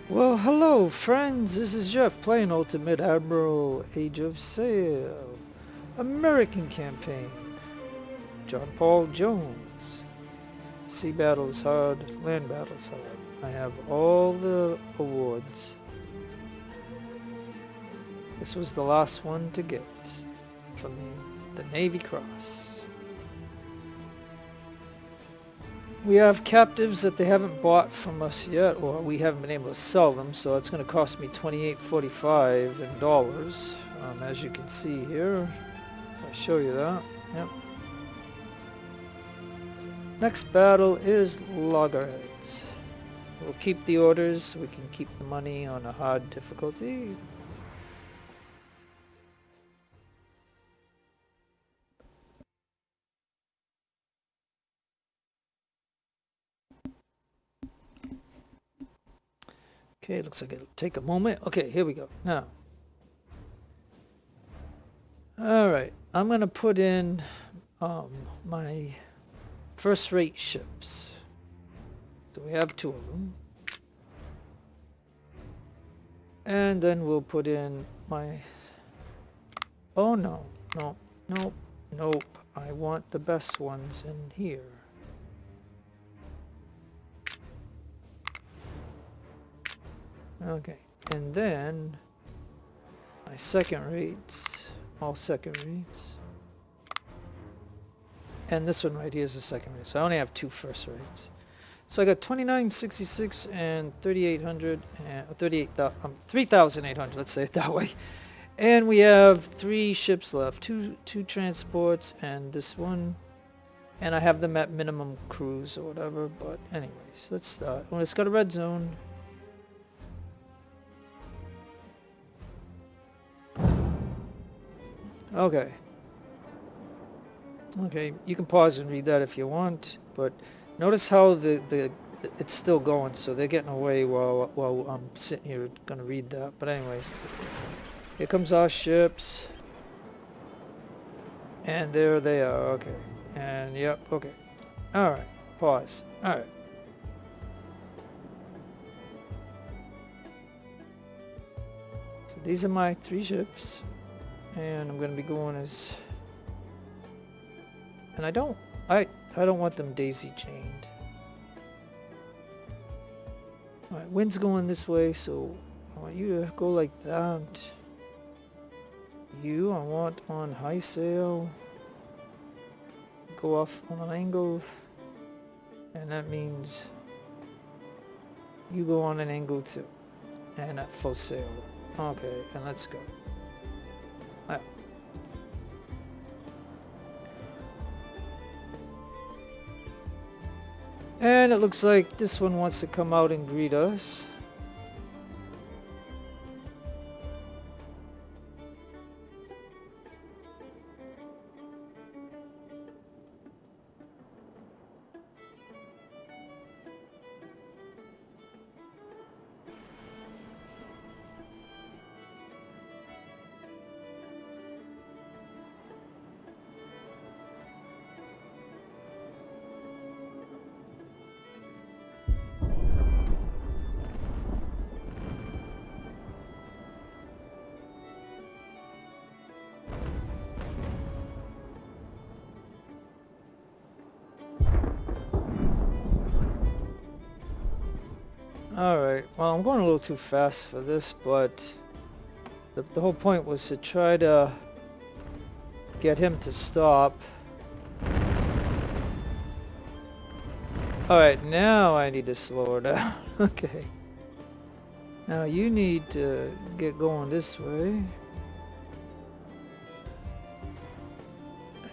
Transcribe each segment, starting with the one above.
Well, hello, friends. This is Jeff playing Ultimate Admiral Age of Sail. American campaign. John Paul Jones. Sea battles hard, land battles hard. I have all the awards. This was the last one to get from the Navy Cross. We have captives that they haven't bought from us yet, or we haven't been able to sell them, so it's going to cost me $28.45 in dollars, as you can see here. I'll show you that. Yep. Next battle is Loggerheads. We'll keep the orders so we can keep the money on a hard difficulty. Okay, looks like it'll take a moment. Okay, here we go. Now. Alright, I'm going to put in my first-rate ships. So we have two of them. And then we'll put in my... Oh no, nope. I want the best ones in here. Okay, and then my second rates, all second rates. And this one right here is the second rate, so I only have two first rates. So I got 2966 and 3800 and 3800, let's say it that way. And we have three ships left, two transports and this one. And I have them at minimum cruise or whatever, but anyways, let's start. Well, it's got a red zone. Okay. Okay, you can pause and read that if you want, but notice how it's still going, so they're getting away while I'm sitting here gonna read that. But anyways, here comes our ships, and there they are. Okay, and yep. Okay, all right. Pause. All right. So these are my three ships, and I'm gonna be going as. And I don't want them daisy chained. Alright, wind's going this way, so I want you to go like that. You, I want on high sail. Go off on an angle. And that means you go on an angle too. And at full sail. Okay, and let's go. Alright. And it looks like this one wants to come out and greet us. Alright, well I'm going a little too fast for this, but the whole point was to try to get him to stop. Alright, now I need to slow her down. Okay. Now you need to get going this way.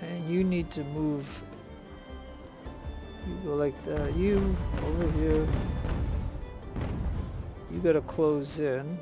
And you need to move. You go like that. You over here. You gotta close in.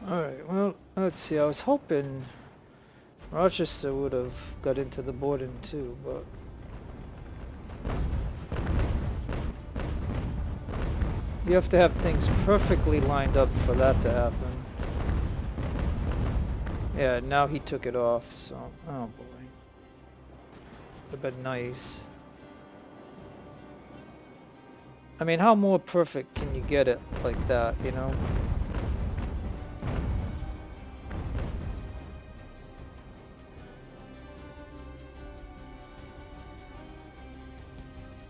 Alright, well, let's see. I was hoping Rochester would have got into the boarding too, but you have to have things perfectly lined up for that to happen. Yeah, now he took it off, so... Oh boy. Would've been nice. I mean, how more perfect can you get it like that, you know?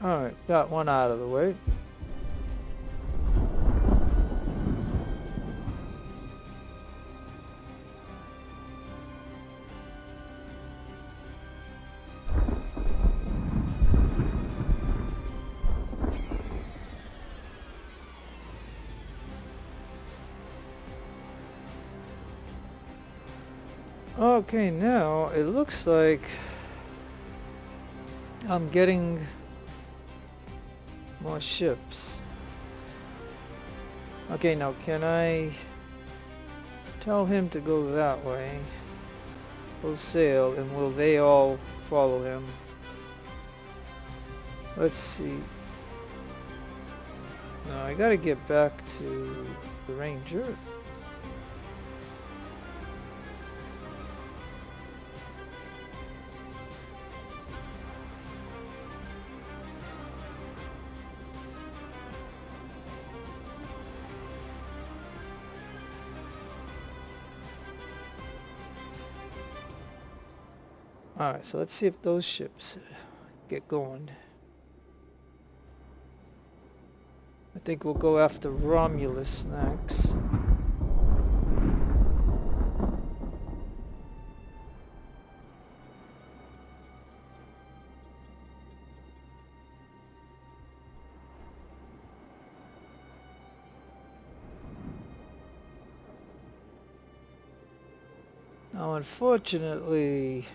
Alright, got one out of the way. Okay, now it looks like I'm getting more ships. Okay, now can I tell him to go that way? We'll sail, and will they all follow him? Let's see. Now I gotta get back to the Ranger. Alright, so let's see if those ships get going. I think we'll go after Romulus next. Now, unfortunately,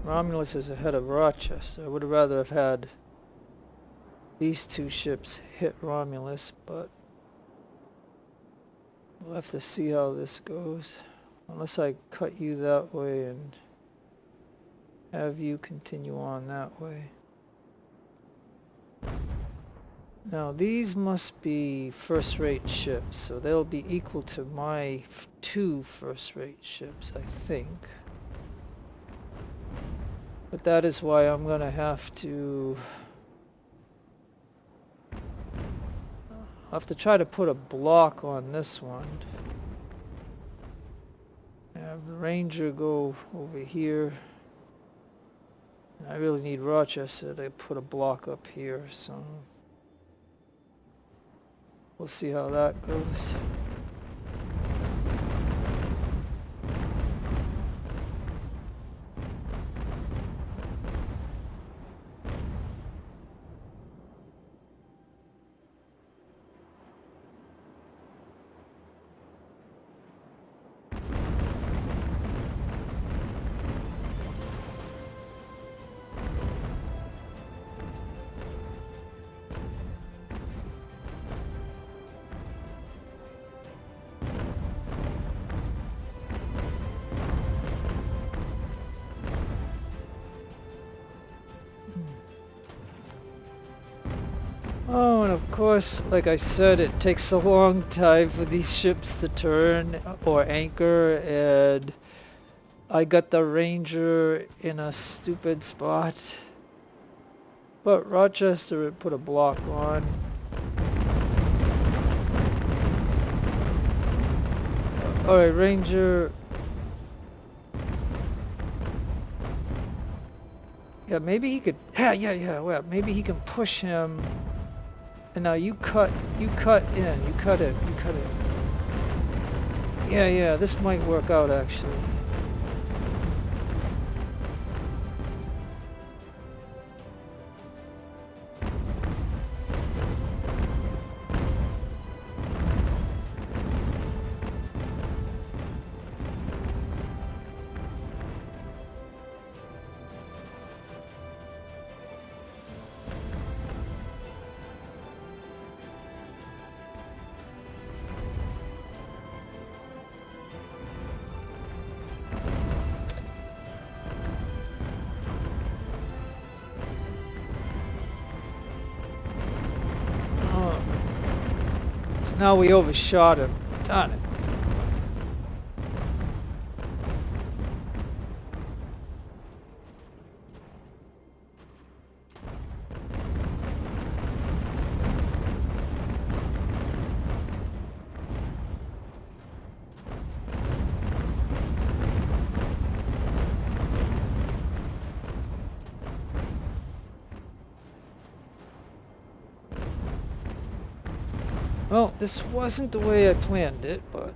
Romulus is ahead of Rochester. I would rather have had these two ships hit Romulus, but we'll have to see how this goes. Unless I cut you that way and have you continue on that way. Now these must be first-rate ships, so they'll be equal to my two first-rate ships, I think. But that is why I'm gonna have to... I'll have to try to put a block on this one. Have the Ranger go over here. I really need Rochester to put a block up here, so... We'll see how that goes. Oh, and of course, like I said, it takes a long time for these ships to turn or anchor, and I got the Ranger in a stupid spot. But Rochester would put a block on. Alright, Ranger. Yeah, maybe he could... Yeah, well, maybe he can push him. And now you cut in, you cut it. Yeah, this might work out actually. Now we overshot him. Darn it. Well, this wasn't the way I planned it, but...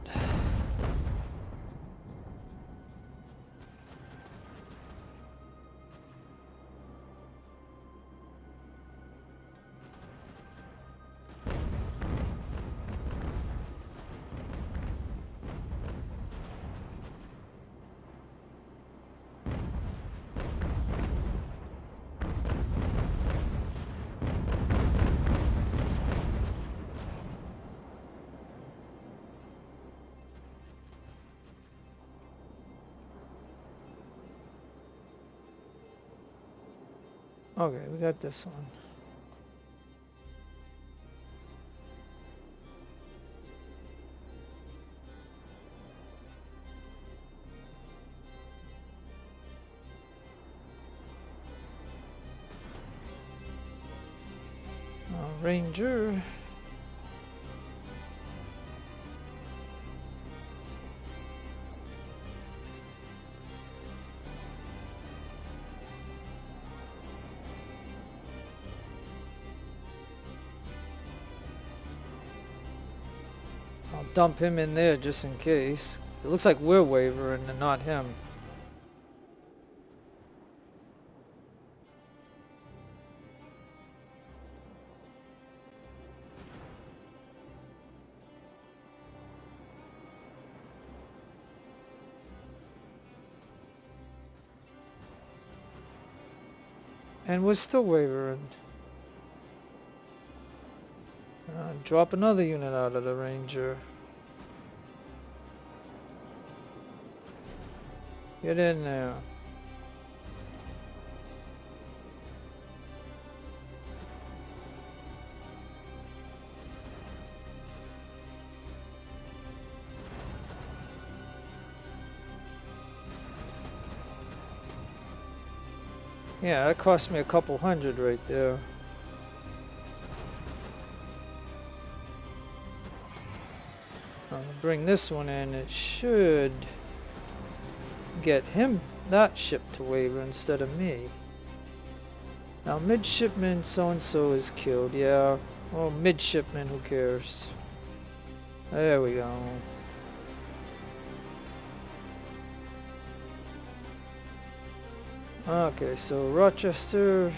Okay, we got this one. Ranger. I'll dump him in there just in case. It looks like we're wavering and not him. And we're still wavering. Drop another unit out of the Ranger. Get in there. Yeah, that cost me a couple hundred right there. I'll bring this one in. It should get him, that ship, to waver instead of me. Now midshipman so-and-so is killed. Yeah, well, midshipman, who cares? There we go. Okay, so Rochester,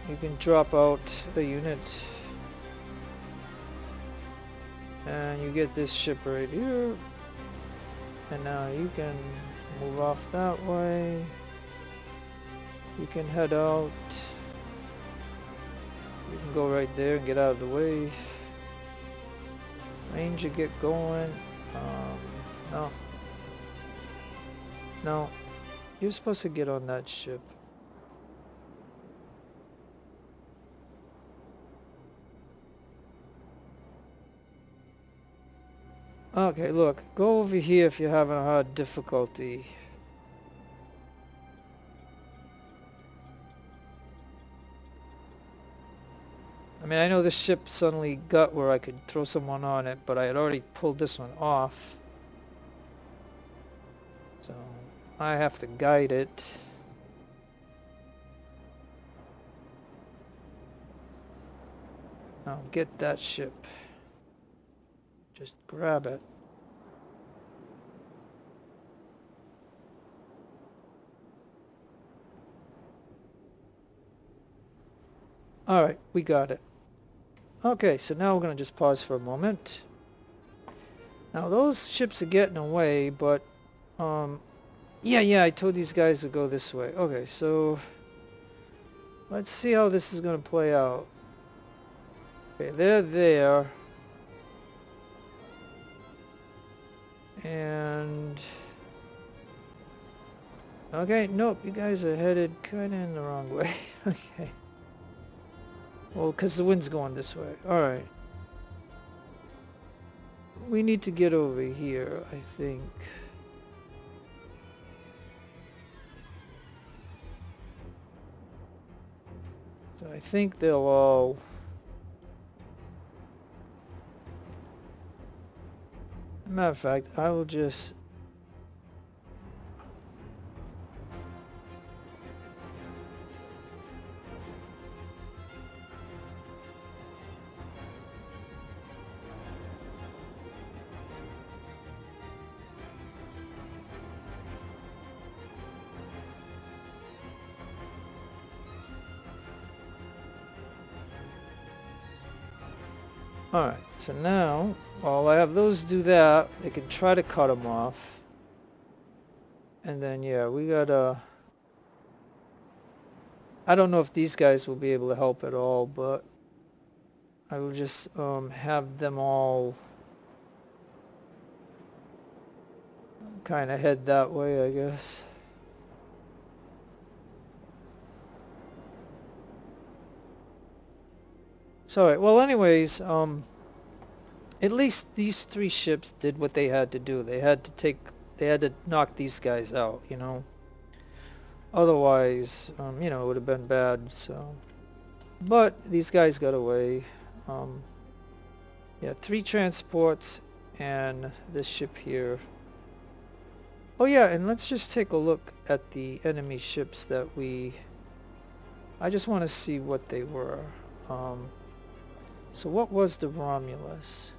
you can drop out a unit. And you get this ship right here. And now you can move off that way. You can head out. You can go right there and get out of the way. Ranger, get going. No. No. You're supposed to get on that ship. Okay, look. Go over here if you're having a hard difficulty. I mean, I know this ship suddenly got where I could throw someone on it, but I had already pulled this one off. So, I have to guide it. Now, get that ship. Just grab it. Alright, we got it. Okay, so now we're going to just pause for a moment. Now those ships are getting away, but yeah, I told these guys to go this way. Okay, so let's see how this is going to play out. Okay, they're there. And okay, nope, you guys are headed kind of in the wrong way. Okay. Well, because the wind's going this way. Alright. We need to get over here, I think. So I think they'll all... Matter of fact, I will just... Alright, so now, while I have those do that, they can try to cut them off. And then, yeah, we gotta... I don't know if these guys will be able to help at all, but I will just have them all kind of head that way, I guess. So, alright, well anyways, at least these 3 ships did what they had to do. They had to knock these guys out, you know. Otherwise, you know, it would have been bad, so. But these guys got away. Yeah, 3 transports and this ship here. Oh yeah, and let's just take a look at the enemy ships that we... I just want to see what they were. So what was the Romulus?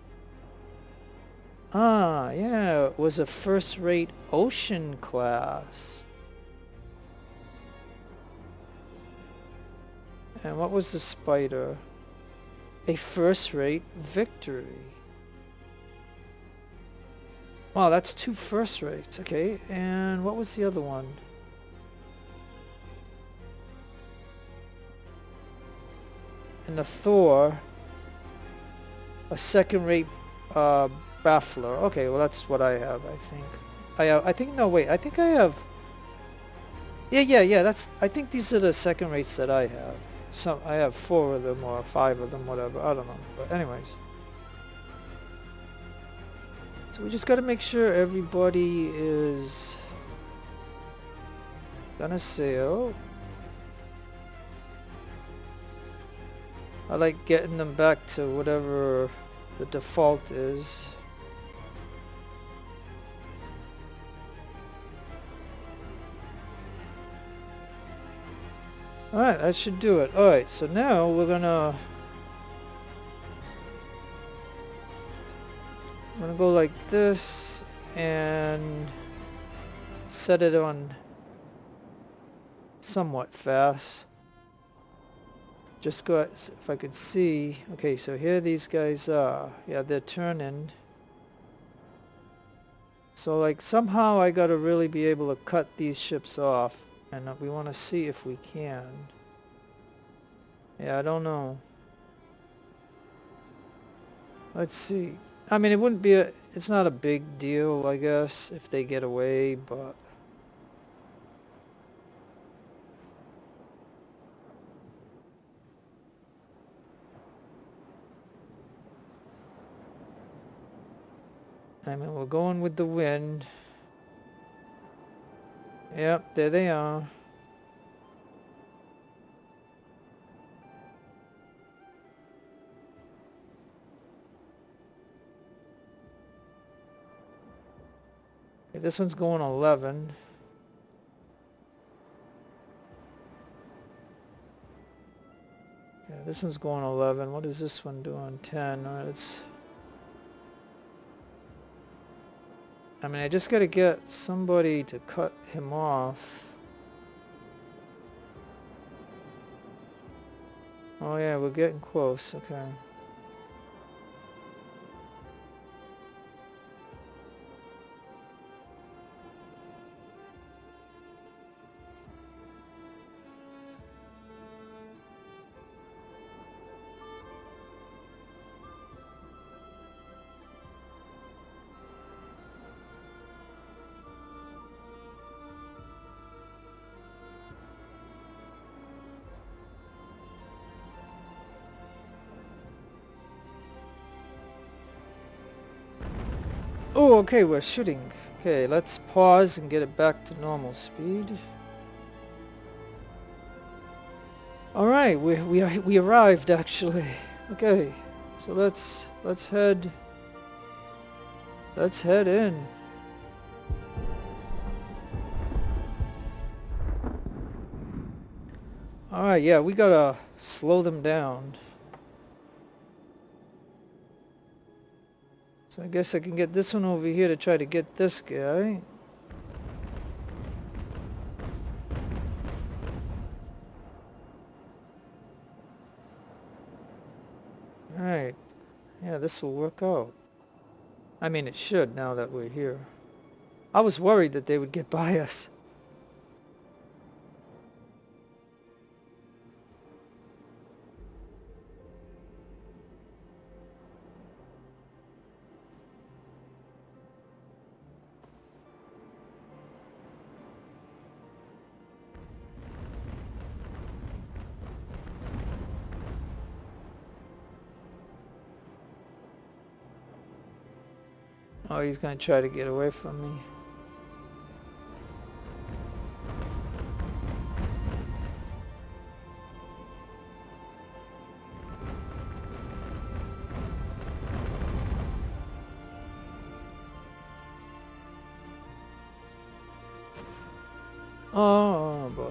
Ah, yeah, it was a first-rate ocean class. And what was the Spider? A first-rate Victory. Wow, that's 2 first rates. Okay, and what was the other one? And the Thor, a second-rate Baffler. Okay, well that's what I have, I think. I think, no wait, I think I have... Yeah, that's... I think these are the second rates that I have. I have 4 of them or 5 of them, whatever, I don't know. But anyways. So we just gotta make sure everybody is gonna sail. I like getting them back to whatever the default is. Alright, that should do it. Alright, so now we're gonna go like this and set it on somewhat fast. Just go, if I could see. Okay, so here these guys are. Yeah, they're turning. So like somehow I gotta really be able to cut these ships off. And we want to see if we can. Yeah, I don't know. Let's see. I mean, it wouldn't be a... It's not a big deal, I guess, if they get away, but... I mean, we're going with the wind. Yep, there they are. Okay, this one's going 11. Yeah, this one's going 11. What is this one doing? 10. All right, it's... I mean, I just gotta get somebody to cut him off. Oh yeah, we're getting close. Okay. Oh, okay, we're shooting. Okay, let's pause and get it back to normal speed. All right, we arrived actually. Okay, so let's head in. All right, yeah, we gotta slow them down. So I guess I can get this one over here to try to get this guy. Alright. Yeah, this will work out. I mean, it should now that we're here. I was worried that they would get by us. Oh, he's gonna try to get away from me. Oh boy.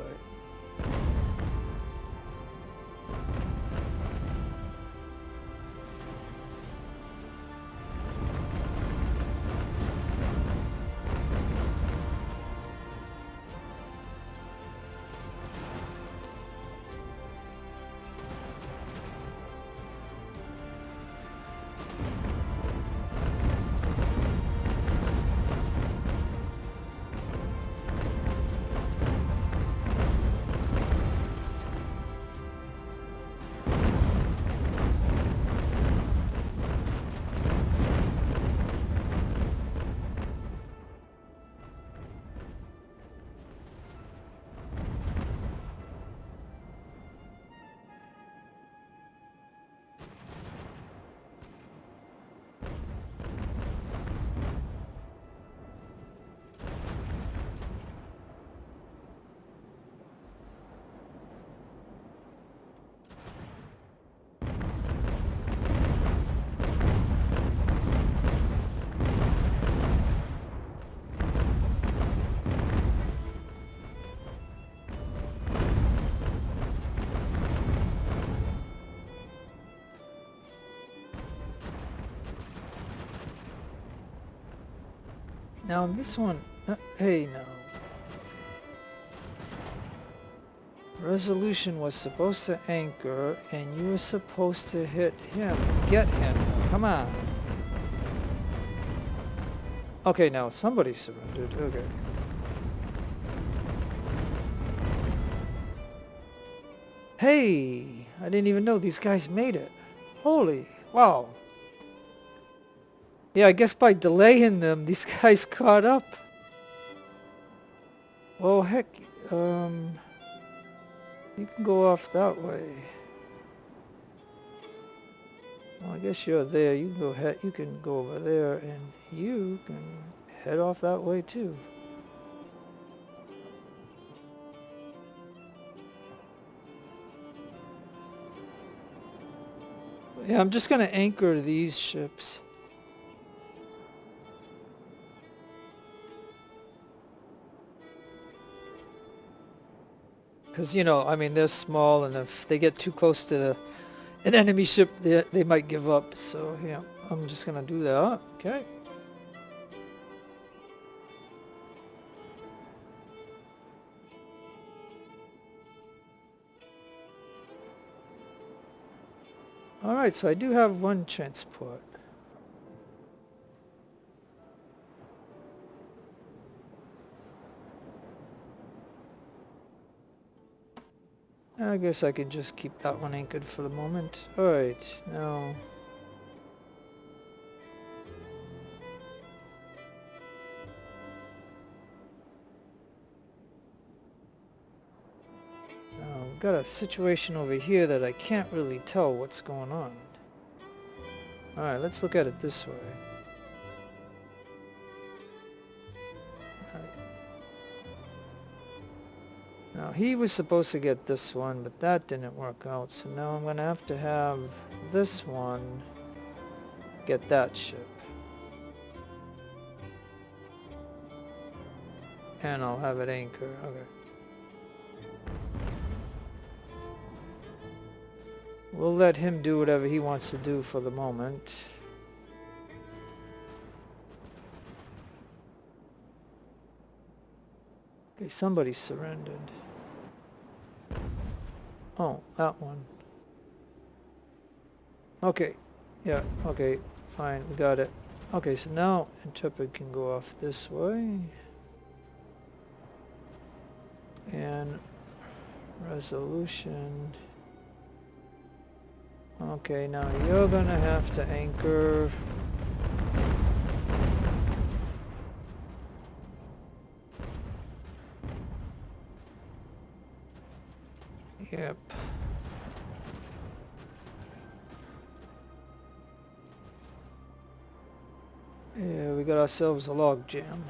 Now this one, hey now. Resolution was supposed to anchor and you were supposed to hit him. Get him. Come on. Okay, now somebody surrendered. Okay. Hey! I didn't even know these guys made it. Holy, wow. Yeah, I guess by delaying them, these guys caught up. Oh, heck. You can go off that way. Well, I guess you're there. You can go ahead. You can go over there, and you can head off that way too. Yeah, I'm just gonna anchor these ships. Because, you know, I mean, they're small, and if they get too close to an enemy ship, they might give up. So, yeah, I'm just going to do that. Okay. Alright, so I do have one transport. I guess I can just keep that one anchored for the moment. Alright, now... Now, we've got a situation over here that I can't really tell what's going on. Alright, let's look at it this way. Now he was supposed to get this one, but that didn't work out. So now I'm gonna have to have this one get that ship. And I'll have it anchor. Okay. We'll let him do whatever he wants to do for the moment. Okay, somebody surrendered. Oh, that one. Okay. Yeah, okay. Fine, we got it. Okay, so now Intrepid can go off this way. And Resolution. Okay, now you're gonna have to anchor. Yep. Yeah, we got ourselves a log jam.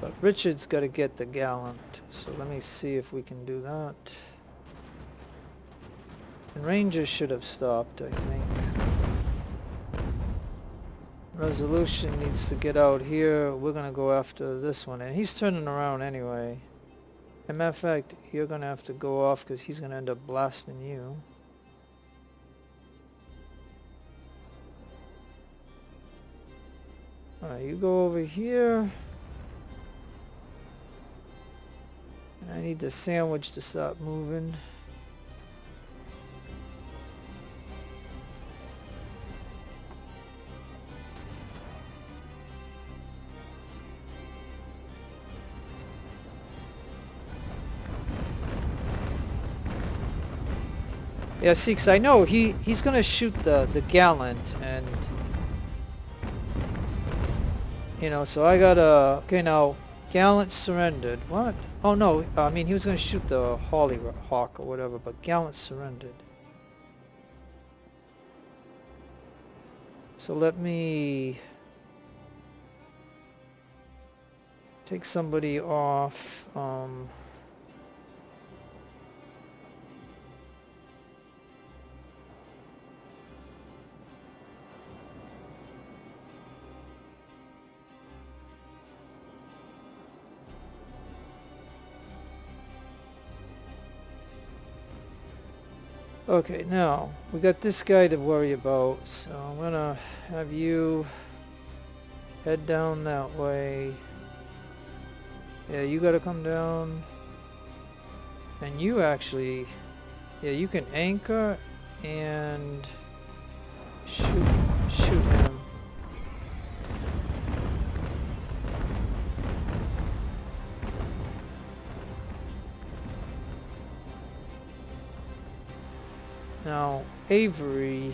But Richard's got to get the gallant, so let me see if we can do that. And Rangers should have stopped, I think. Resolution needs to get out here. We're going to go after this one, and he's turning around anyway. As a matter of fact, you're going to have to go off because he's going to end up blasting you. Alright, you go over here. I need the sandwich to stop moving. Yeah, see, 'cause I know he's gonna shoot the gallant, and you know, so I gotta. Okay, now gallant surrendered. What? Oh no, I mean he was gonna shoot the Hollyhawk or whatever, but gallant surrendered. So let me take somebody off. Okay, now we got this guy to worry about, so I'm gonna have you head down that way. Yeah, you gotta come down. And you actually, yeah, you can anchor and shoot him. Now, Avery.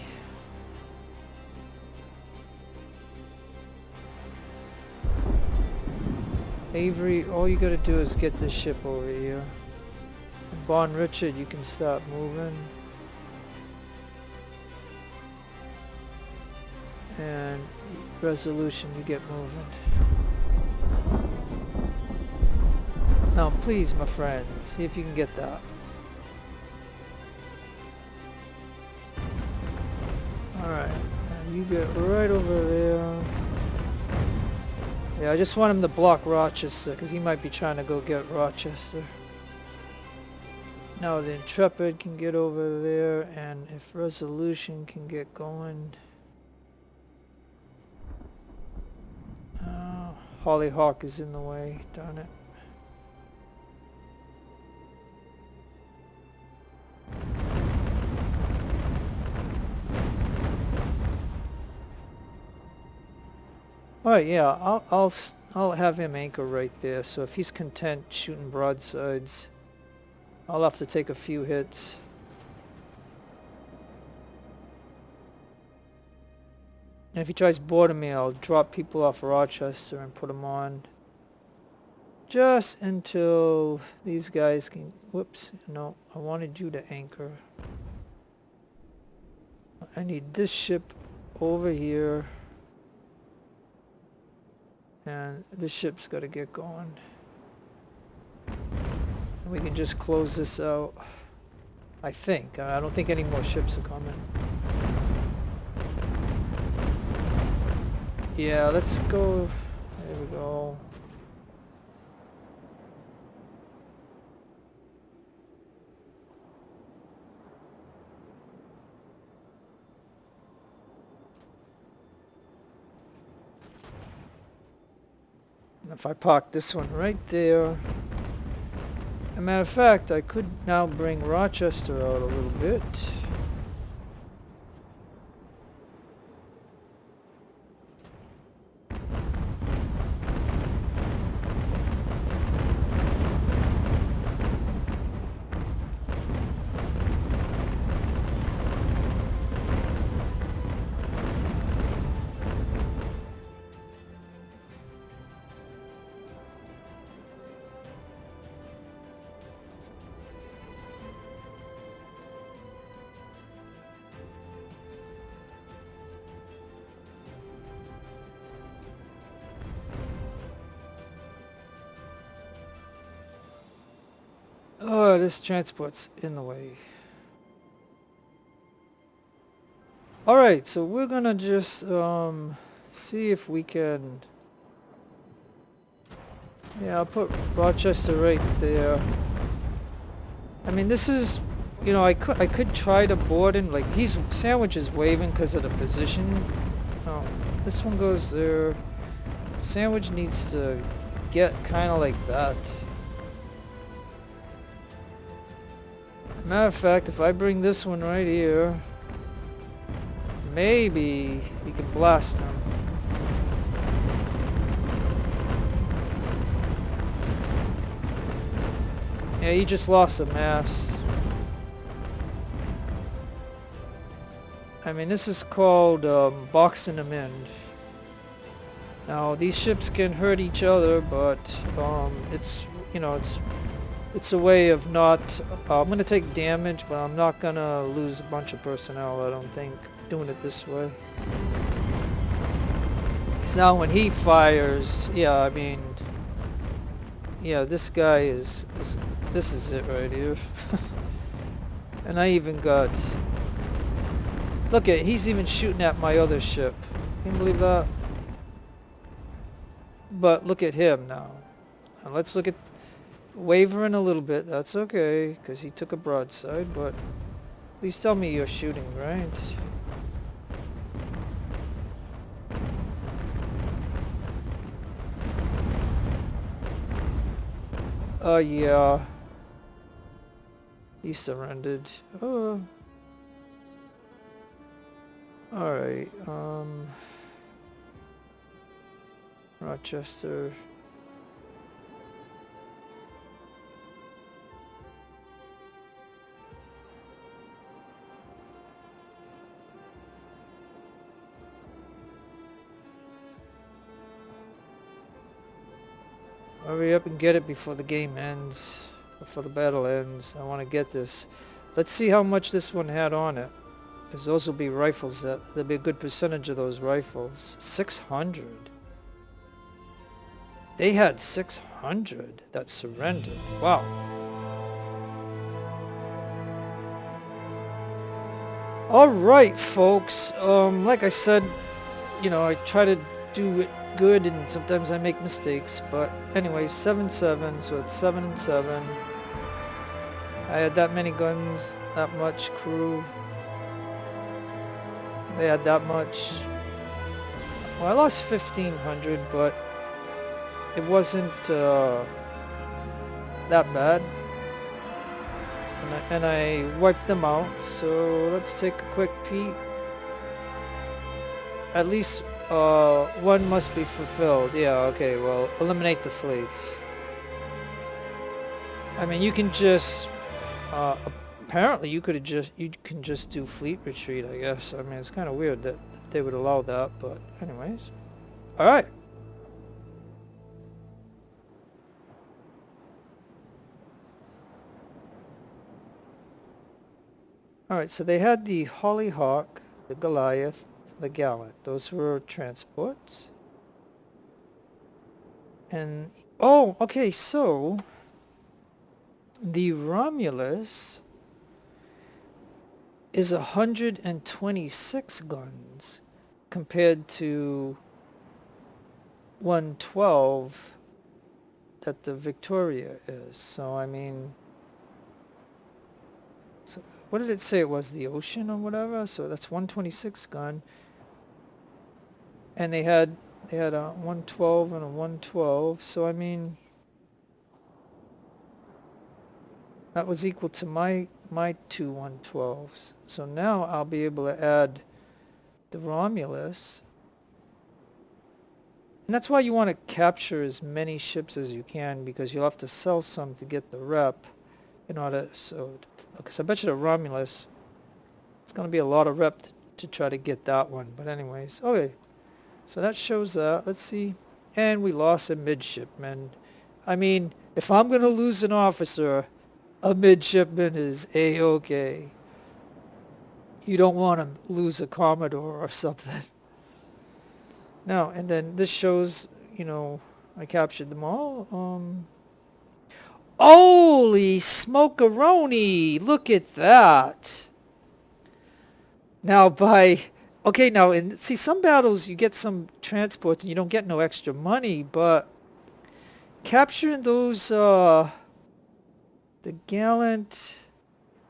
Avery, all you gotta do is get this ship over here. Bon Richard, you can stop moving. And Resolution, you get moving. Now, please, my friend, see if you can get that. Alright, you get right over there. Yeah, I just want him to block Rochester, because he might be trying to go get Rochester. Now the Intrepid can get over there, and if Resolution can get going... Hollyhawk is in the way, darn it. Alright, yeah, I'll have him anchor right there, so if he's content shooting broadsides, I'll have to take a few hits. And if he tries boarding me, I'll drop people off Rochester and put them on. Just until these guys can... Whoops, no, I wanted you to anchor. I need this ship over here. And the ship's got to get going. We can just close this out. I think. I don't think any more ships are coming. Yeah, let's go. There we go. And if I park this one right there. As a matter of fact, I could now bring Rochester out a little bit. Oh, this transport's in the way. Alright, so we're gonna just see if we can... Yeah, I'll put Rochester right there. I mean, this is... You know, I could try to board him. Like, Sandwich is waving because of the position. Oh, this one goes there. Sandwich needs to get kind of like that. Matter of fact, if I bring this one right here, maybe we can blast him. Yeah, he just lost a mass. I mean, this is called boxing him in. Now, these ships can hurt each other, but it's, you know, it's a way of not... I'm going to take damage, but I'm not going to lose a bunch of personnel, I don't think, doing it this way. Because now when he fires, yeah, I mean... Yeah, this guy is this is it right here. And I even got... Look at, he's even shooting at my other ship. Can you believe that? But look at him now. And let's look at... Wavering a little bit, that's okay, because he took a broadside, but please tell me you're shooting, right? Yeah. He surrendered. Oh. Alright, Rochester... Hurry up and get it before the game ends. Before the battle ends. I want to get this. Let's see how much this one had on it. Because those will be rifles. There'll be a good percentage of those rifles. 600. They had 600 that surrendered. Wow. Alright, folks. Like I said, you know, I try to do it good and sometimes I make mistakes, but anyway, 7-7, so it's 7-7. I had that many guns, that much crew. They had that much. Well, I lost 1,500, but it wasn't that bad. And I wiped them out, so let's take a quick peek. At least one must be fulfilled. Yeah, okay, well, eliminate the fleets. I mean, you can just... apparently you can just do fleet retreat, I guess. I mean, it's kind of weird that they would allow that, but anyways. Alright. Alright, so they had the Hollyhawk, the Goliath, the Gallant. Those were transports. And, oh, okay, so the Romulus is 126 guns compared to 112 that the Victoria is. So, I mean, so what did it say it was? The Ocean or whatever? So that's 126 gun. And they had a 112 and a 112. So, I mean, that was equal to my two 112s. So now I'll be able to add the Romulus. And that's why you want to capture as many ships as you can, because you'll have to sell some to get the rep in order. So, because I bet you the Romulus, it's going to be a lot of rep to try to get that one. But anyways, okay. So that shows that. Let's see. And we lost a midshipman. I mean, if I'm going to lose an officer, a midshipman is A-okay. You don't want to lose a Commodore or something. Now, and then this shows, you know, I captured them all. Holy smokeroni! Look at that! Now okay, now, and see, some battles you get some transports and you don't get no extra money, but capturing those, the Gallant,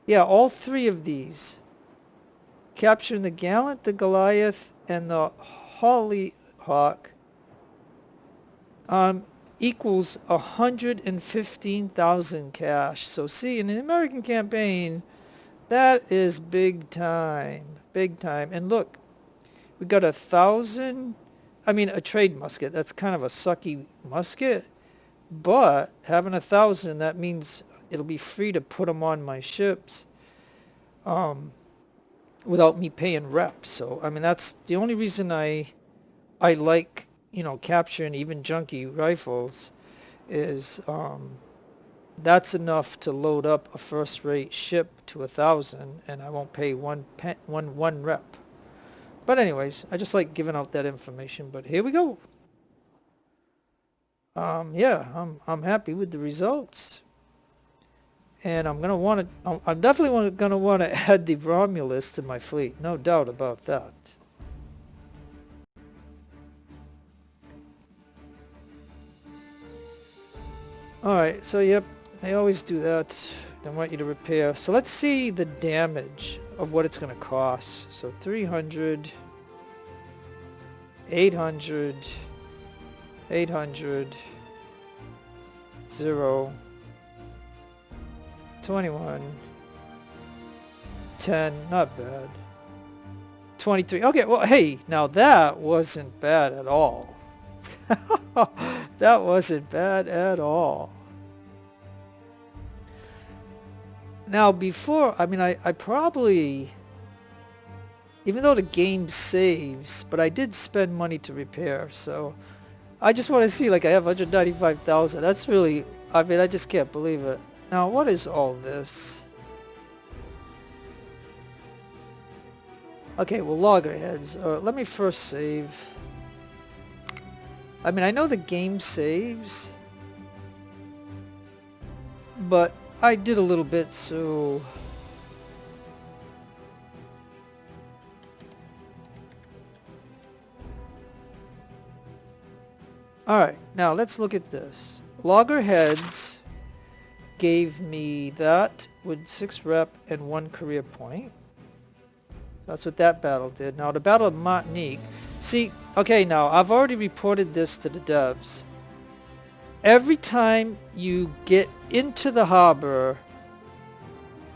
yeah, all three of these. Capturing the Gallant, the Goliath, and the Hollyhock equals 115,000 cash. So see, in an American campaign, that is big time. Big time. And look, we got 1,000, I mean a trade musket. That's kind of a sucky musket. But having 1,000, that means it'll be free to put them on my ships without me paying reps. So, I mean, that's the only reason I like, you know, capturing even junky rifles is that's enough to load up a first-rate ship to 1,000, and I won't pay one rep. But anyways, I just like giving out that information. But here we go. Yeah, I'm happy with the results. And I'm definitely gonna want to add the Romulus to my fleet, no doubt about that. Alright, so yep, they always do that. They want you to repair. So let's see the damage of what it's gonna cost. So 300, 800, 800, 0, 21, 10, not bad. 23, okay, well, hey, now that wasn't bad at all. That wasn't bad at all. Now before, I mean, I probably, even though the game saves, but I did spend money to repair, so I just want to see, like, I have 195,000. That's really, I mean, I just can't believe it. Now, what is all this? Okay, well, Loggerheads. Let me first save. I mean, I know the game saves, but I did a little bit, so... Alright, now let's look at this. Loggerheads gave me that with 6 rep and 1 career point. That's what that battle did. Now the Battle of Martinique. See, okay, now I've already reported this to the devs. Every time you get into the harbor,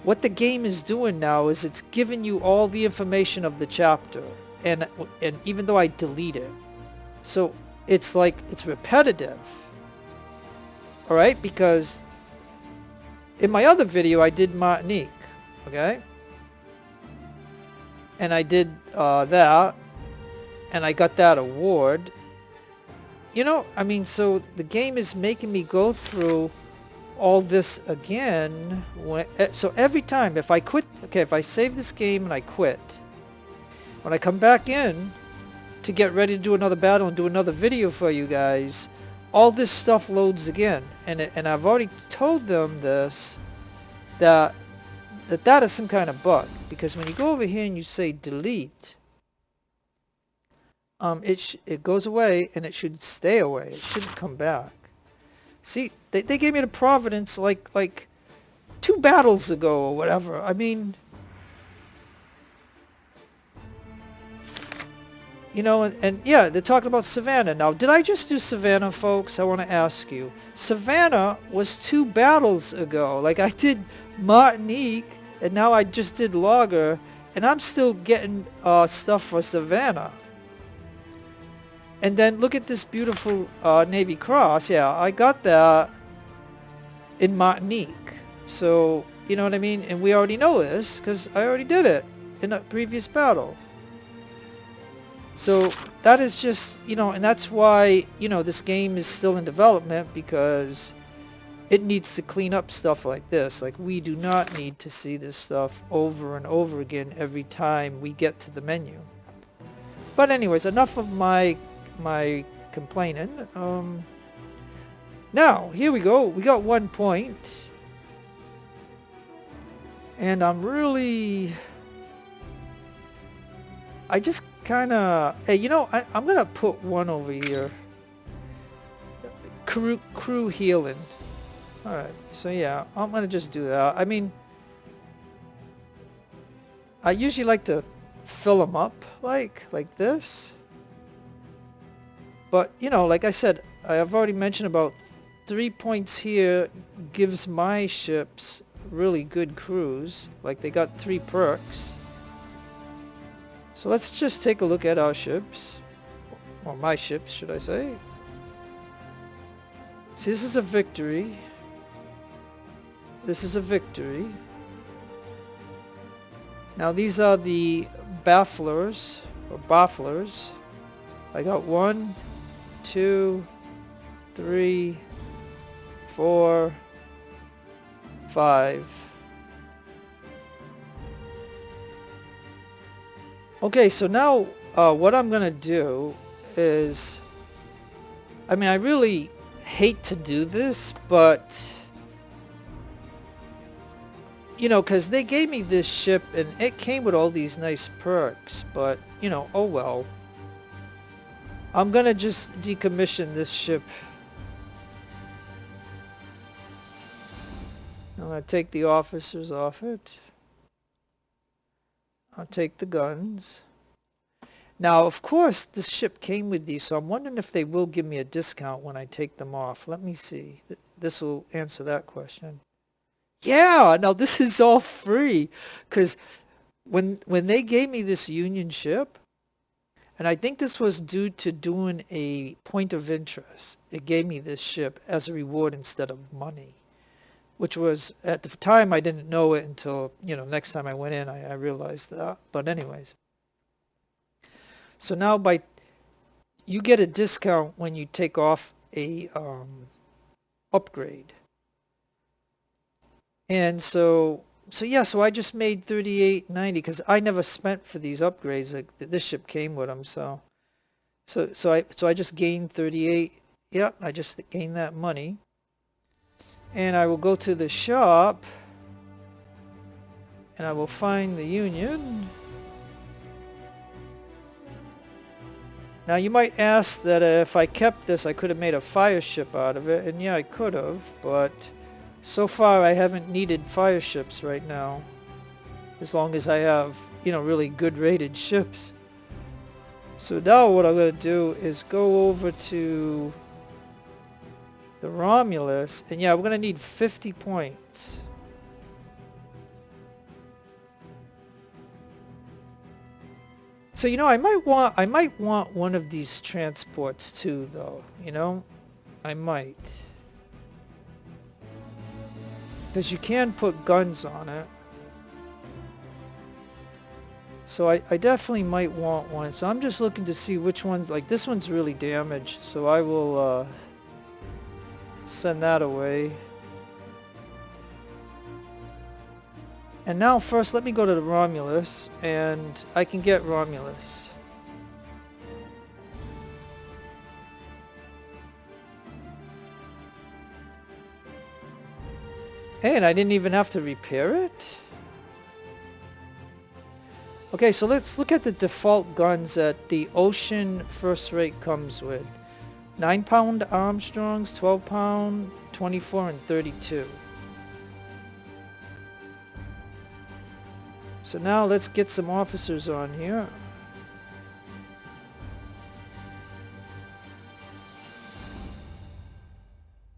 what the game is doing now is it's giving you all the information of the chapter. And even though I delete it. So it's like, it's repetitive. Alright, because in my other video I did Martinique. Okay? And I did that. And I got that award. You know, I mean, so the game is making me go through all this again. So every time, if I quit, okay, if I save this game and I quit, when I come back in to get ready to do another battle and do another video for you guys, all this stuff loads again. And I've already told them this, that is some kind of bug, because when you go over here and you say delete, it goes away, and it should stay away. It shouldn't come back. See, they gave me the providence like 2 battles ago or whatever. I mean, you know, and yeah, they're talking about Savannah. Now, did I just do Savannah, folks? I want to ask you. Savannah was 2 battles ago. Like, I did Martinique, and now I just did Logger, and I'm still getting stuff for Savannah. And then look at this beautiful Navy Cross. Yeah, I got that in Martinique. So, you know what I mean? And we already know this, because I already did it in a previous battle. So that is just, you know, and that's why, you know, this game is still in development, because it needs to clean up stuff like this. Like, we do not need to see this stuff over and over again every time we get to the menu. But anyways, enough of my complaining. Now, here we go. We got 1 point. And I'm really... I just kind of... Hey, you know, I'm going to put 1 over here. Crew healing. Alright, so yeah, I'm going to just do that. I mean, I usually like to fill them up like this. But, you know, like I said, I've already mentioned about 3 points here gives my ships really good crews. Like, they got 3 perks. So let's just take a look at our ships. Or my ships, should I say. See, this is a victory. This is a victory. Now, these are the bafflers, or bafflers. I got 1, 2, 3, 4, 5. Okay, so now what I'm gonna do is, I mean, I really hate to do this, but you know, because they gave me this ship and it came with all these nice perks, but you know, oh well. I'm gonna just decommission this ship. I'm gonna take the officers off it. I'll take the guns. Now, of course, this ship came with these, so I'm wondering if they will give me a discount when I take them off. Let me see. This will answer that question. Yeah, now this is all free, because when they gave me this Union ship, and I think this was due to doing a point of interest, it gave me this ship as a reward instead of money, which was, at the time, I didn't know it until, you know, next time I went in, I realized that. But anyways. So now you get a discount when you take off a upgrade. And so yeah, so I just made 38.90 because I never spent for these upgrades. Like, this ship came with them, so I just gained 38. Yep, I just gained that money. And I will go to the shop and I will find the Union. Now you might ask that if I kept this, I could have made a fire ship out of it, and yeah, I could have, but so far I haven't needed fire ships right now, as long as I have, you know, really good rated ships. So now what I'm going to do is go over to the Romulus, and yeah, we're going to need 50 points. So, you know, I might want one of these transports too, though, you know? I might. Because you can put guns on it. So I definitely might want one. So I'm just looking to see which ones, like this one's really damaged, so I will send that away. And now first let me go to the Romulus, and I can get Romulus. Hey, and I didn't even have to repair it? Okay, so let's look at the default guns that the Ocean First Rate comes with. 9-pound Armstrongs, 12-pound, 24, and 32. So now let's get some officers on here.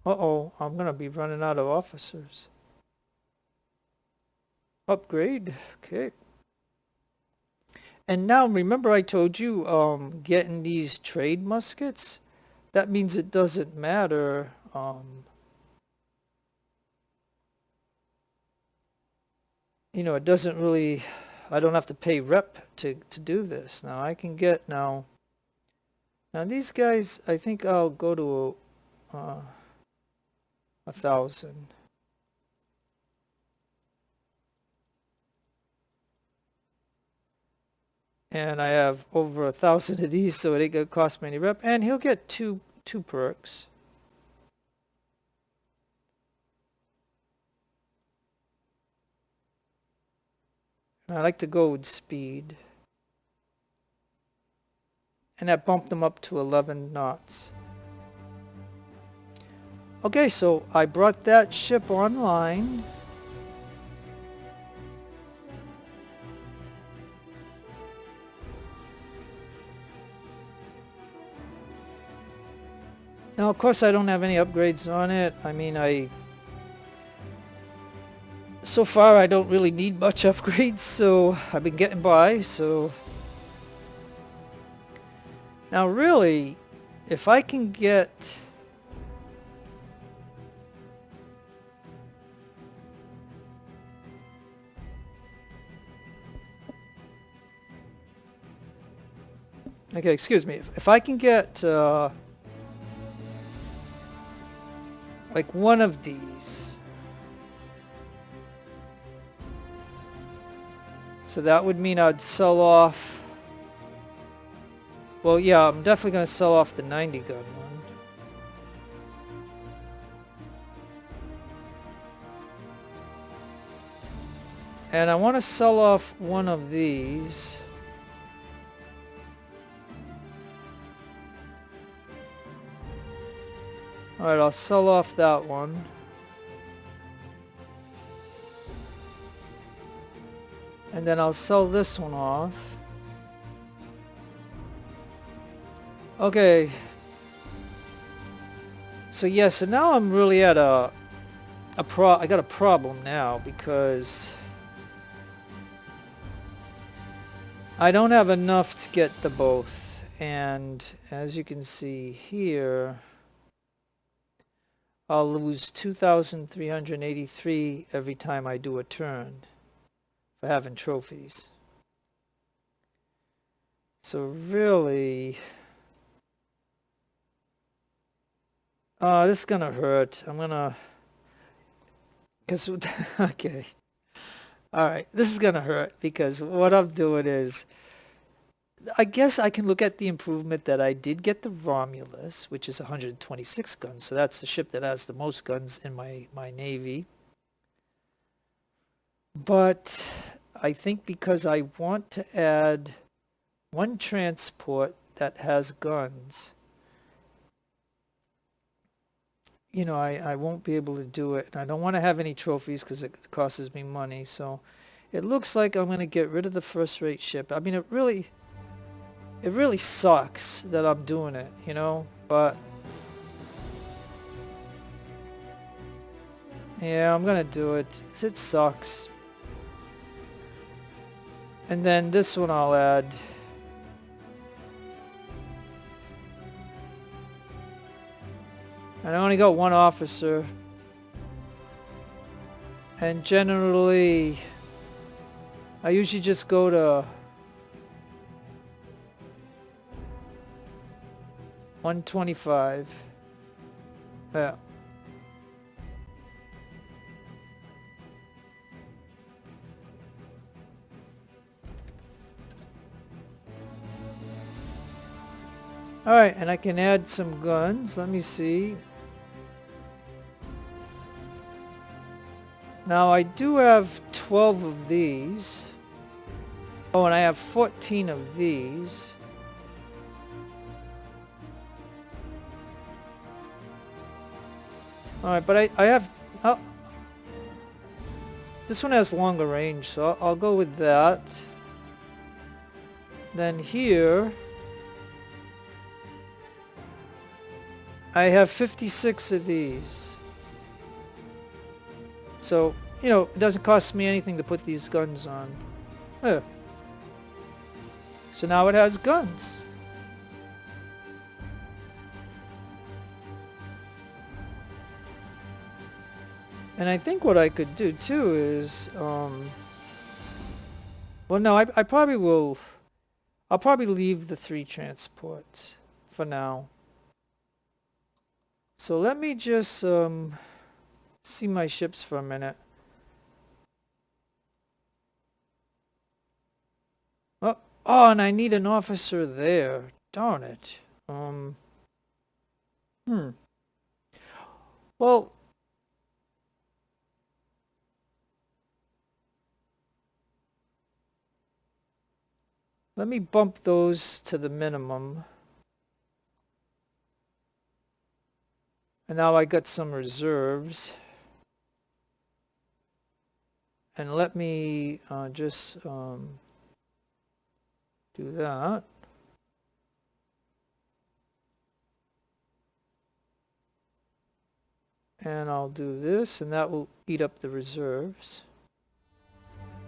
Uh-oh, I'm gonna be running out of officers. Upgrade, okay. And now remember I told you getting these trade muskets? That means it doesn't matter. You know, it doesn't really, I don't have to pay rep to do this. Now I can get now these guys, I think I'll go to 1,000. And I have over 1,000 of these, so it ain't gonna cost me any rep. And he'll get two perks. And I like to go with speed. And that bumped them up to 11 knots. Okay, so I brought that ship online. Now, of course, I don't have any upgrades on it. I mean, so far I don't really need much upgrades, so I've been getting by, so. Now, really, if I can get. Okay, excuse me. If I can get like one of these, so that would mean I'd sell off. Well, yeah, I'm definitely going to sell off the 90 gun one. And I want to sell off one of these. Alright, I'll sell off that one. And then I'll sell this one off. Okay. So yeah, so now I'm really at I got a problem now because I don't have enough to get the both. And as you can see here, I'll lose 2,383 every time I do a turn for having trophies. So really, this is gonna hurt. I'm gonna, okay. Alright, this is gonna hurt because what I'm doing is, I guess I can look at the improvement that I did get the Romulus, which is 126 guns. So that's the ship that has the most guns in my Navy. But I think because I want to add one transport that has guns, you know, I won't be able to do it. And I don't want to have any trophies because it costs me money. So it looks like I'm going to get rid of the first-rate ship. I mean, it really sucks that I'm doing it, you know, but yeah, I'm gonna do it. It sucks. And then this one I'll add. And I only got one officer. And generally, I usually just go to 125. Yeah. Alright, and I can add some guns. Let me see. Now I do have 12 of these. Oh, and I have 14 of these. Alright, but I have... Oh, this one has longer range, so I'll go with that. Then here... I have 56 of these. So, you know, it doesn't cost me anything to put these guns on. Yeah. So now it has guns. And I think what I could do too is, well no, I probably will, I'll probably leave the 3 transports for now. So let me just see my ships for a minute. Oh, and I need an officer there. Darn it. Well, let me bump those to the minimum. And now I got some reserves. And let me just do that. And I'll do this, and that will eat up the reserves.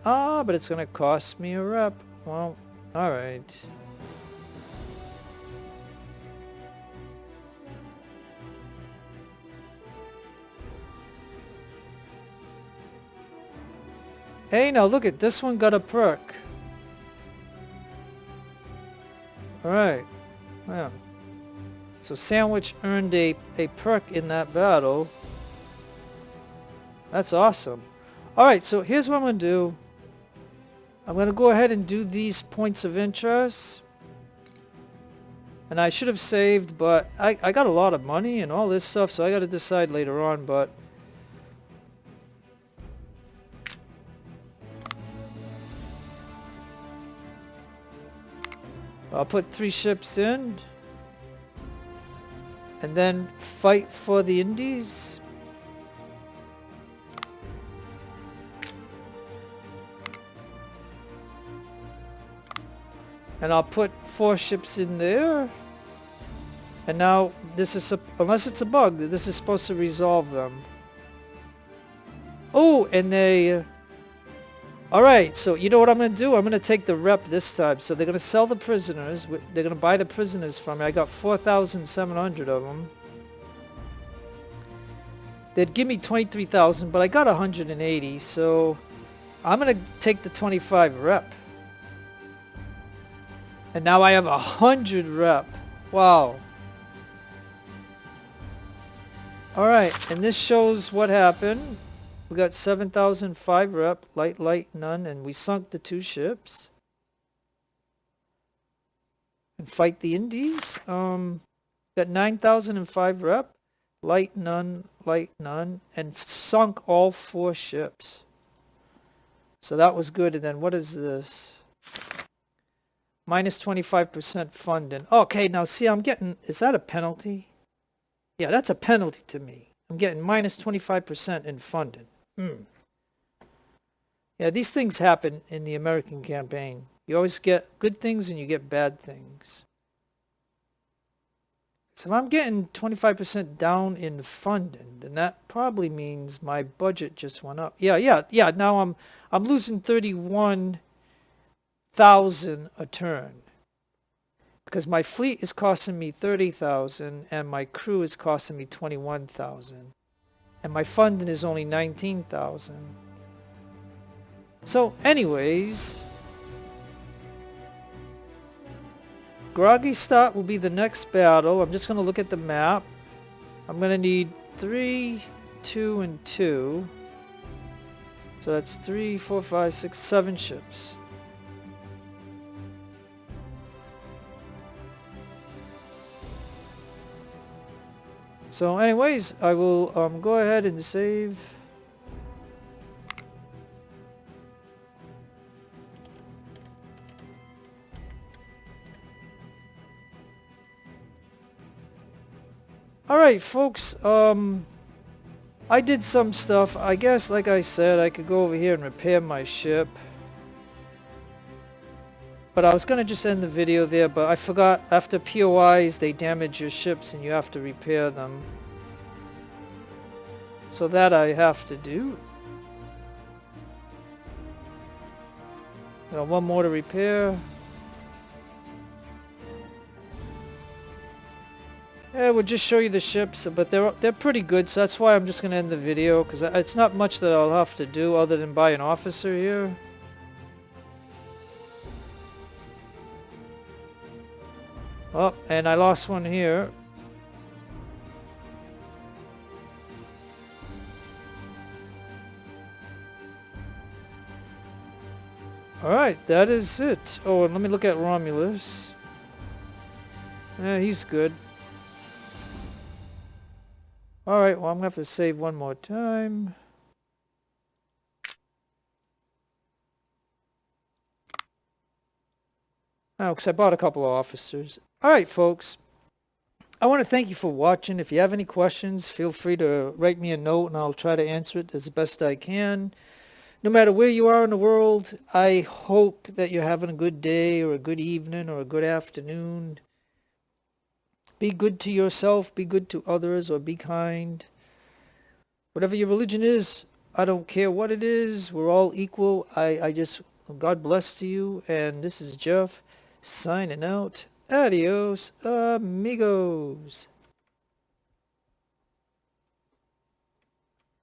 Ah, but it's going to cost me a rep. Well, alright. Hey, now look at this one got a perk. Alright. Yeah. So Sandwich earned a perk in that battle. That's awesome. Alright, so here's what I'm going to do. I'm going to go ahead and do these points of interest. And I should have saved, but I got a lot of money and all this stuff, so I got to decide later on, but... I'll put 3 ships in. And then fight for the Indies. And I'll put 4 ships in there. And now this is, unless it's a bug, this is supposed to resolve them. Oh, and they... Alright, so you know what I'm going to do? I'm going to take the rep this time. So they're going to sell the prisoners. They're going to buy the prisoners from me. I got 4,700 of them. They'd give me 23,000, but I got 180. So I'm going to take the 25 rep. And now I have 100 rep. Wow. Alright, and this shows what happened. We got 7,005 rep, light, none, and we sunk the 2 ships. And fight the Indies. Got 9,005 rep, light, none, and sunk all 4 ships. So that was good. And then what is this? Minus 25% funding. Okay, now see, I'm getting, is that a penalty? Yeah, that's a penalty to me. I'm getting minus 25% in funding. Yeah, these things happen in the American campaign. You always get good things and you get bad things. So if I'm getting 25% down in funding, then that probably means my budget just went up. Yeah. Now I'm losing 31,000 a turn. Because my fleet is costing me 30,000 and my crew is costing me 21,000. And my funding is only 19,000. So anyways, Groggy Start will be the next battle. I'm just going to look at the map. I'm going to need 3, 2, and 2. So that's 3, 4, 5, 6, 7 ships. So anyways, I will go ahead and save. Alright, folks, I did some stuff. I guess, like I said, I could go over here and repair my ship. But I was going to just end the video there, but I forgot, after POIs, they damage your ships and you have to repair them. So that I have to do. Got one more to repair. Yeah, we'll just show you the ships, but they're pretty good, so that's why I'm just going to end the video, because it's not much that I'll have to do other than buy an officer here. Oh, and I lost one here. Alright, that is it. Oh, and let me look at Romulus. Yeah, he's good. Alright, well, I'm going to have to save one more time. Oh, because I bought a couple of officers. Alright, folks. I want to thank you for watching. If you have any questions, feel free to write me a note and I'll try to answer it as best I can. No matter where you are in the world, I hope that you're having a good day or a good evening or a good afternoon. Be good to yourself, be good to others, or be kind. Whatever your religion is, I don't care what it is. We're all equal. I just, God bless to you. And this is Jeff signing out. Adios, amigos.